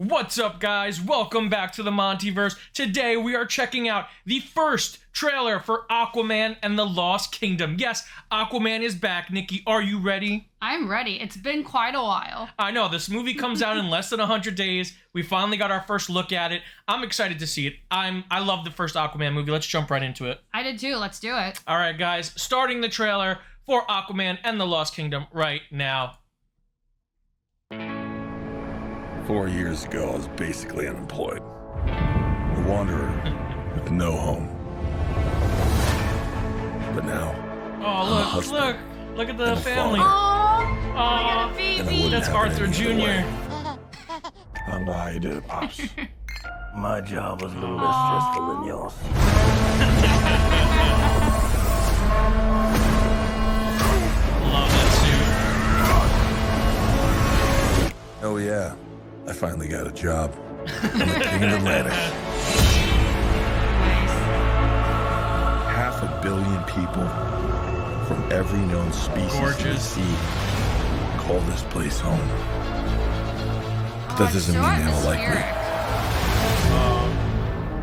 What's up, guys? Welcome back to the MontyVerse. Today we are checking out the first trailer for Aquaman and the Lost Kingdom. Yes, Aquaman is back. Nikki, are you ready? I'm ready. It's been quite a while. I know, this movie comes out in less than 100 days. We finally got our first look at it. I'm excited to see it. I love the first Aquaman movie. Let's jump right into it. I did too. Let's do it. All right, guys, starting the trailer for Aquaman and the Lost Kingdom right now. 4 years ago, I was basically unemployed. A wanderer with no home. But now, Oh, look at the family. Oh, baby. That's Arthur Jr. I don't know how you did it, Pops. My job was a little less stressful than yours. Love that suit. Oh yeah, I finally got a job. I'm the king of Atlantis. Half a billion people from every known species in the Gorgeous. sea call this place home. That doesn't so mean they don't like me. atmospheric.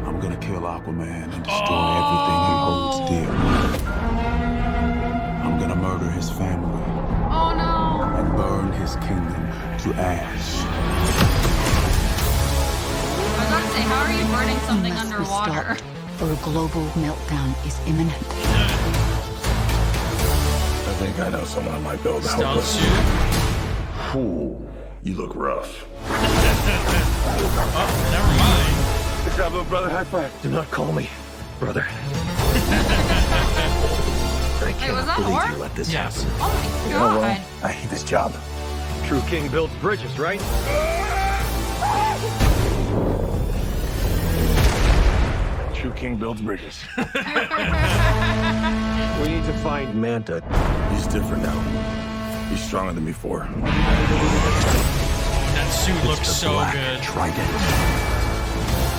I'm gonna kill Aquaman and destroy everything he holds dear. I'm gonna murder his family Oh no. and burn his kingdom to ash. I was about to say, how are you burning something Must be underwater? stopped, or a global meltdown is imminent. I think I know someone I might build a help Stealth with. suit. Ooh, you look rough. Oh, never mind. Good job, little brother. High five. Do not call me brother. I Wait, was that believe Orc? you let this Yes. happen. Oh my Oh, god. well, I hate this job. True king builds bridges, right? True king builds bridges. We need to find Manta. He's different now. He's stronger than before. That suit looks The so Black good. Trident.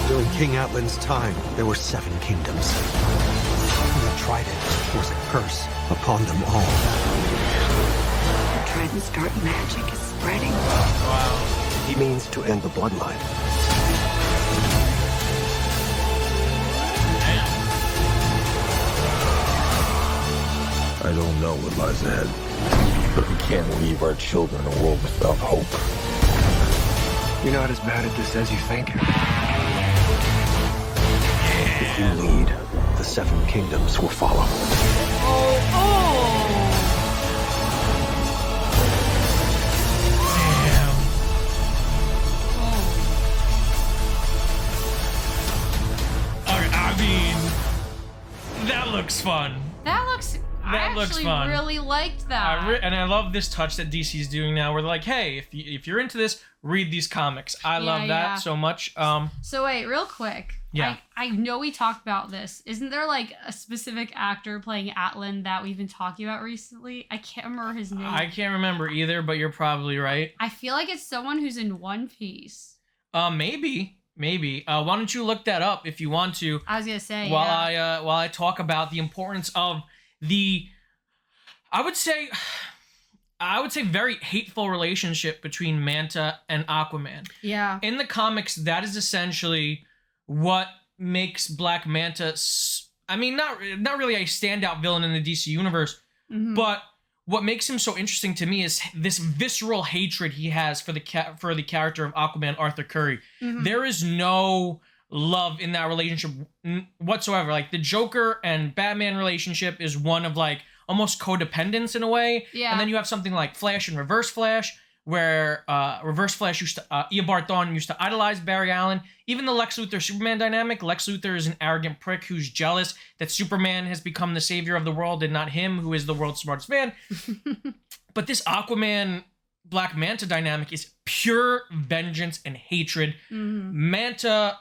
During King Atlan's time, there were 7 kingdoms. And the Trident was a curse upon them all. The Trident's dark magic is spreading. Wow. He means to end the bloodline. Damn. I don't know what lies ahead, but we can't leave our children a world without hope. You're not as bad at this as you think. If you lead, the 7 kingdoms will follow. Damn. Okay, I mean, that looks fun. That looks. I That looks actually fun. really liked that. And I love this touch that DC's doing now, where they're like, "Hey, if you're into this, read these comics." I love that yeah. so much. So wait, real quick. Yeah. I know we talked about this. Isn't there like a specific actor playing Atlan that we've been talking about recently? I can't remember his name. I can't remember either, but you're probably right. I feel like it's someone who's in One Piece. Maybe. Why don't you look that up if you want to? I was gonna say While yeah. I talk about the importance of the, I would say very hateful relationship between Manta and Aquaman. Yeah. In the comics, that is essentially what makes Black Manta, not really a standout villain in the DC universe, Mhm. but what makes him so interesting to me is this visceral hatred he has for the character of Aquaman, Arthur Curry. Mhm. There is no love in that relationship whatsoever. Like, the Joker and Batman relationship is one of like almost codependence in a way. Yeah. And then you have something like Flash and Reverse Flash, where Reverse Flash used to Eobard Thawne used to idolize Barry Allen. Even the Lex Luthor Superman dynamic, Lex Luthor is an arrogant prick who's jealous that Superman has become the savior of the world and not him, who is the world's smartest man. But this Aquaman Black Manta dynamic is pure vengeance and hatred. Mhm. Manta,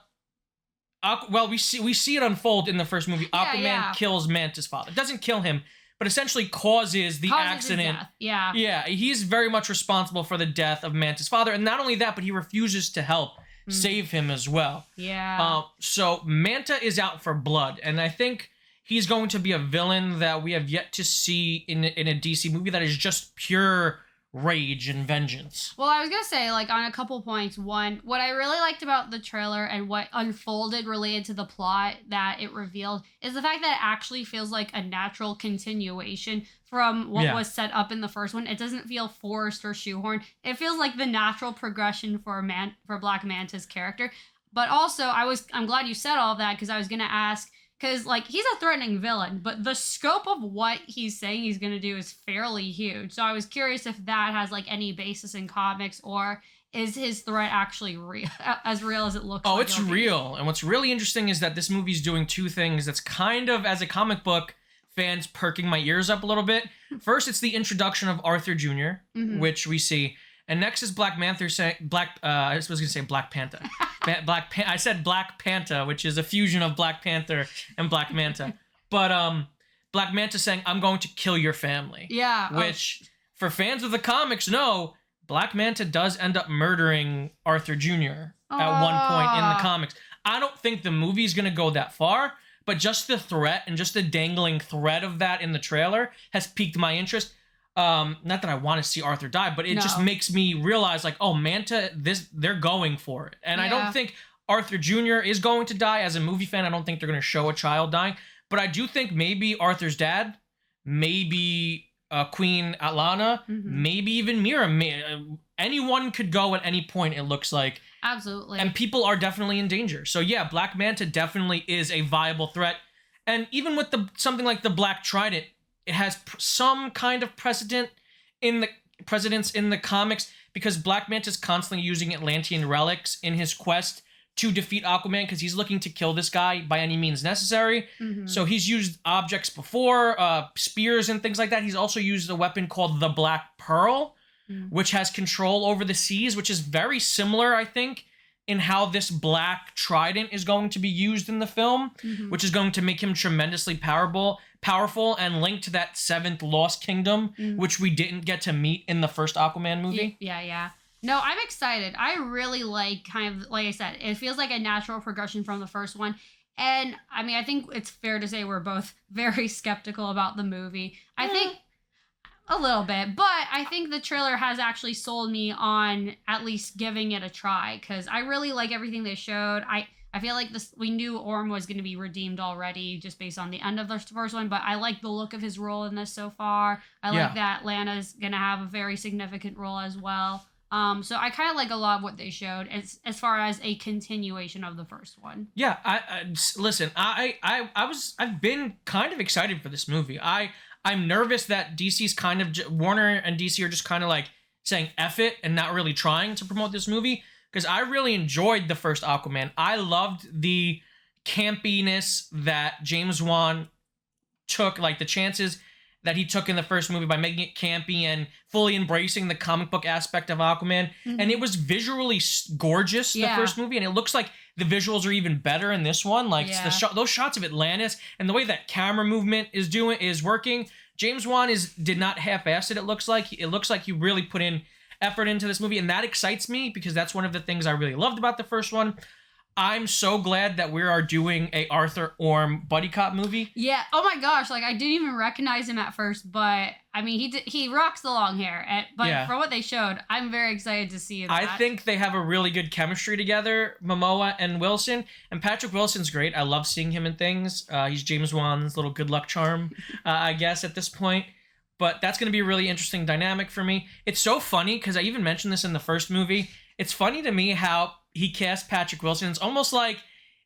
we see it unfold in the first movie. Yeah, Aquaman yeah. kills Manta's father. Doesn't kill him, but essentially causes the Causes his accident. death. Yeah. Yeah, he's very much responsible for the death of Manta's father, and not only that, but he refuses to help save him as well. Yeah. So Manta is out for blood, and I think he's going to be a villain that we have yet to see in a DC movie that is just pure rage and vengeance. Well, I was gonna say, like, on a couple points. One, what I really liked about the trailer and what unfolded related to the plot that it revealed is the fact that it actually feels like a natural continuation from what was set up in the first one. It doesn't feel forced or shoehorned. It feels like the natural progression for Black Manta's character. But also, I'm glad you said all of that, because I was gonna ask. Because, like, he's a threatening villain, but the scope of what he's saying he's going to do is fairly huge. So I was curious if that has, like, any basis in comics, or is his threat actually real, as real as it looks like? Oh, it's real. And what's really interesting is that this movie's doing two things that's kind of, as a comic book fans, perking my ears up a little bit. First, it's the introduction of Arthur Jr., which we see. And next is Black Manta saying I was going to say Black Panther. I said Black Panta, which is a fusion of Black Panther and Black Manta. But Black Manta saying, "I'm going to kill your family." Yeah. Which, for fans of the comics, know Black Manta does end up murdering Arthur Jr. at one point in the comics. I don't think the movie's going to go that far, but just the threat and just the dangling threat of that in the trailer has piqued my interest. Not that I want to see Arthur die, but it just makes me realize, like, oh, Manta, they're going for it. And I don't think Arthur Jr. is going to die. As a movie fan, I don't think they're going to show a child dying. But I do think maybe Arthur's dad, maybe Queen Atlana, maybe even Mira. Anyone could go at any point, it looks like. Absolutely. And people are definitely in danger. So yeah, Black Manta definitely is a viable threat. And even with something like the Black Trident, it has some kind of precedence in the comics, because Black Manta is constantly using Atlantean relics in his quest to defeat Aquaman, because he's looking to kill this guy by any means necessary. So he's used objects before, spears and things like that. He's also used a weapon called the Black Pearl, which has control over the seas, which is very similar, I think, in how this Black Trident is going to be used in the film, which is going to make him tremendously powerful and linked to that seventh Lost Kingdom, which we didn't get to meet in the first Aquaman movie. Yeah. No, I'm excited. I really like, kind of, like I said, it feels like a natural progression from the first one. And, I mean, I think it's fair to say we're both very skeptical about the movie. I think a little bit, but I think the trailer has actually sold me on at least giving it a try, because I really like everything they showed. I feel like we knew Orm was going to be redeemed already just based on the end of the first one, but I like the look of his role in this so far. I like that Lana's going to have a very significant role as well. So I kind of like a lot of what they showed as far as a continuation of the first one. Yeah, listen, I've been kind of excited for this movie. I'm nervous that DC's kind of Warner and DC are just kind of like saying F it and not really trying to promote this movie, because I really enjoyed the first Aquaman. I loved the campiness that James Wan took, like the chances that he took in the first movie by making it campy and fully embracing the comic book aspect of Aquaman. And it was visually gorgeous, the first movie, and it looks like the visuals are even better in this one. Like those shots of Atlantis and the way that camera movement is working. James Wan did not half-ass it. It looks like he really put in effort into this movie, and that excites me, because that's one of the things I really loved about the first one. I'm so glad that we are doing a Arthur Orm buddy cop movie. Yeah. Oh my gosh. Like, I didn't even recognize him at first, but I mean, he rocks the long hair. But for what they showed, I'm very excited to see that. I think they have a really good chemistry together, Momoa and Wilson. And Patrick Wilson's great. I love seeing him in things. He's James Wan's little good luck charm, I guess, at this point. But that's going to be a really interesting dynamic for me. It's so funny, because I even mentioned this in the first movie. It's funny to me how he cast Patrick Wilson. It's almost like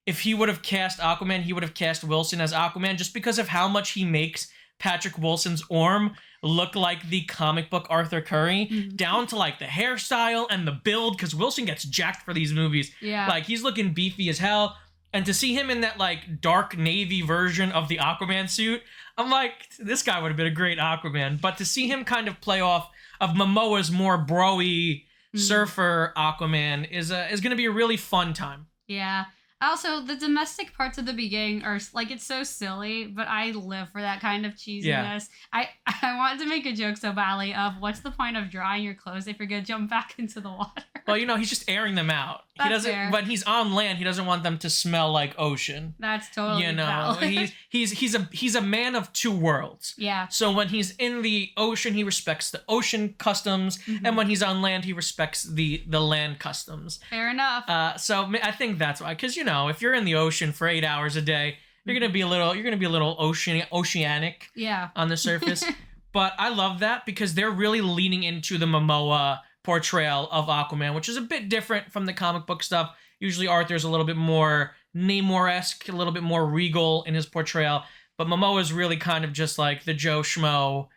if he would have cast Aquaman, he would have cast Wilson as Aquaman, just because of how much he makes Patrick Wilson's Orm look like the comic book Arthur Curry, down to like the hairstyle and the build, because Wilson gets jacked for these movies. Yeah. Like, he's looking beefy as hell. And to see him in that like dark navy version of the Aquaman suit, I'm like, this guy would have been a great Aquaman. But to see him kind of play off of Momoa's more bro-y surfer Aquaman is going to be a really fun time. Yeah. Also, the domestic parts of the beginning are like, it's so silly, but I live for that kind of cheesiness. Yeah. I wanted to make a joke so badly of, what's the point of drying your clothes if you're going to jump back into the water? Well, he's just airing them out. That's fair. When he's on land, he doesn't want them to smell like ocean. That's totally You know, valid. he's a man of two worlds. Yeah. So when he's in the ocean, he respects the ocean customs, and when he's on land, he respects the land customs. Fair enough. So I think that's why, because if you're in the ocean for 8 hours a day, you're gonna be a little oceanic Yeah. on the surface. But I love that because they're really leaning into the Momoa portrayal of Aquaman, which is a bit different from the comic book stuff. Usually Arthur's a little bit more Namor-esque, a little bit more regal in his portrayal. But Momoa is really kind of just like the Joe Schmo,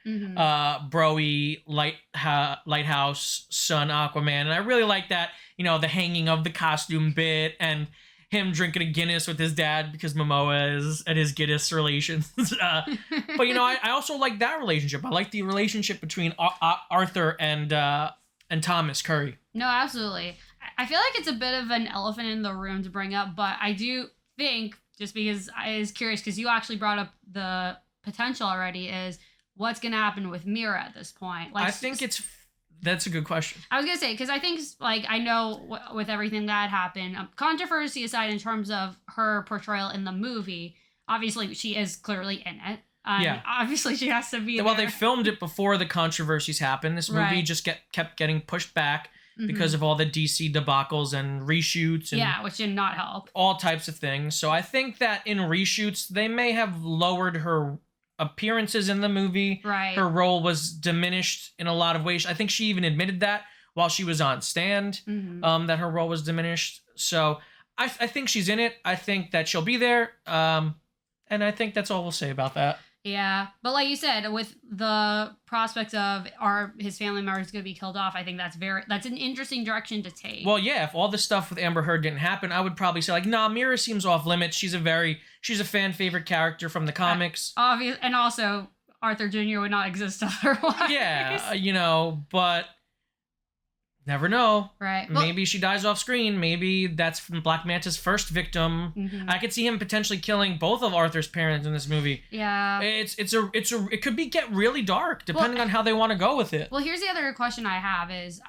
bro-y, lighthouse son Aquaman. And I really like that, the hanging of the costume bit and him drinking a Guinness with his dad because Momoa is at his Guinness relations. But I also like that relationship. I like the relationship between Arthur and Thomas Curry. No, absolutely. I feel like it's a bit of an elephant in the room to bring up, but I do think, just because I was curious, because you actually brought up the potential already, is what's going to happen with Mira at this point. Like, I think that's a good question. I was going to say, because I think, I know with everything that happened, controversy aside in terms of her portrayal in the movie, obviously she is clearly in it. Yeah. Obviously she has to be Well, there. they filmed it before the controversies happened. This movie Right. just kept getting pushed back because of all the DC debacles and reshoots and which did not help. all types of things. So I think that in reshoots, they may have lowered her appearances in the movie. Right. Her role was diminished in a lot of ways. I think she even admitted that while she was on stand, that her role was diminished. So I think she's in it. I think that she'll be there. And I think that's all we'll say about that. Yeah, but like you said, with the prospect of his family members going to be killed off, I think that's an interesting direction to take. Well, yeah, if all this stuff with Amber Heard didn't happen, I would probably say nah, Mira seems off limits. She's a fan favorite character from the comics. Obvious, and also Arthur Jr. would not exist otherwise. Yeah, but never know. Right. Maybe she dies off screen. Maybe that's Black Manta's first victim. I could see him potentially killing both of Arthur's parents in this movie. Yeah. It could get really dark depending on how they want to go with it. Well, here's the other question I have is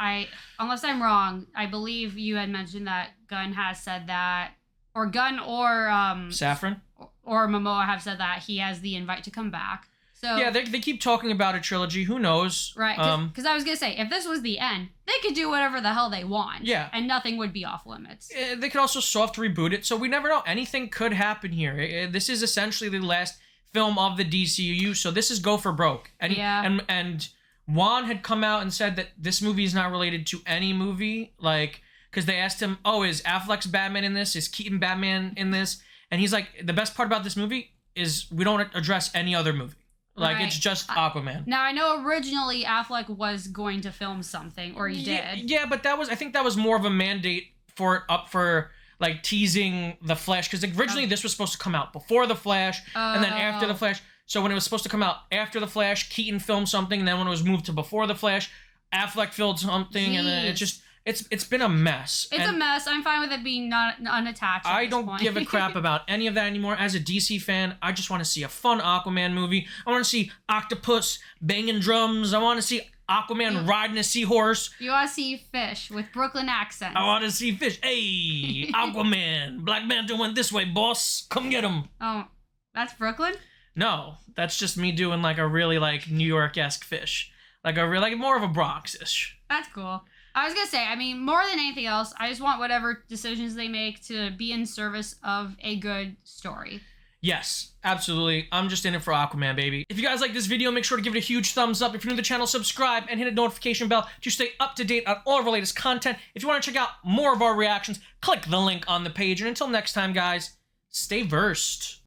unless I'm wrong, I believe you had mentioned that Gunn has said that, or Gunn or Saffron or Momoa have said that he has the invite to come back. So, yeah, they keep talking about a trilogy. Who knows? Right. Because I was going to say, if this was the end, they could do whatever the hell they want. Yeah. And nothing would be off limits. They could also soft reboot it, so we never know. Anything could happen here. This is essentially the last film of the DCU, so this is go for broke. And Juan had come out and said that this movie is not related to any movie, because they asked him, is Affleck's Batman in this? Is Keaton Batman in this? And he's like, the best part about this movie is we don't address any other movie. It's just Aquaman. Now, I know originally Affleck was going to film something, or he did. Yeah, but I think that was more of a mandate for teasing the Flash, because originally this was supposed to come out before the Flash, and then after the Flash. So when it was supposed to come out after the Flash, Keaton filmed something, and then when it was moved to before the Flash, Affleck filmed something, and then it's been a mess. It's a mess. I'm fine with it being not unattached. I don't give a crap about any of that anymore. As a DC fan, I just want to see a fun Aquaman movie. I want to see octopus banging drums. I want to see Aquaman riding a seahorse. You want to see fish with Brooklyn accents. I want to see fish. Hey, Aquaman. Black Manta went this way, boss. Come get him. Oh, that's Brooklyn? No, that's just me doing a really New York-esque fish. More of a Bronx-ish. That's cool. I was going to say, more than anything else, I just want whatever decisions they make to be in service of a good story. Yes, absolutely. I'm just in it for Aquaman, baby. If you guys like this video, make sure to give it a huge thumbs up. If you're new to the channel, subscribe and hit a notification bell to stay up to date on all of our latest content. If you want to check out more of our reactions, click the link on the page. And until next time, guys, stay versed.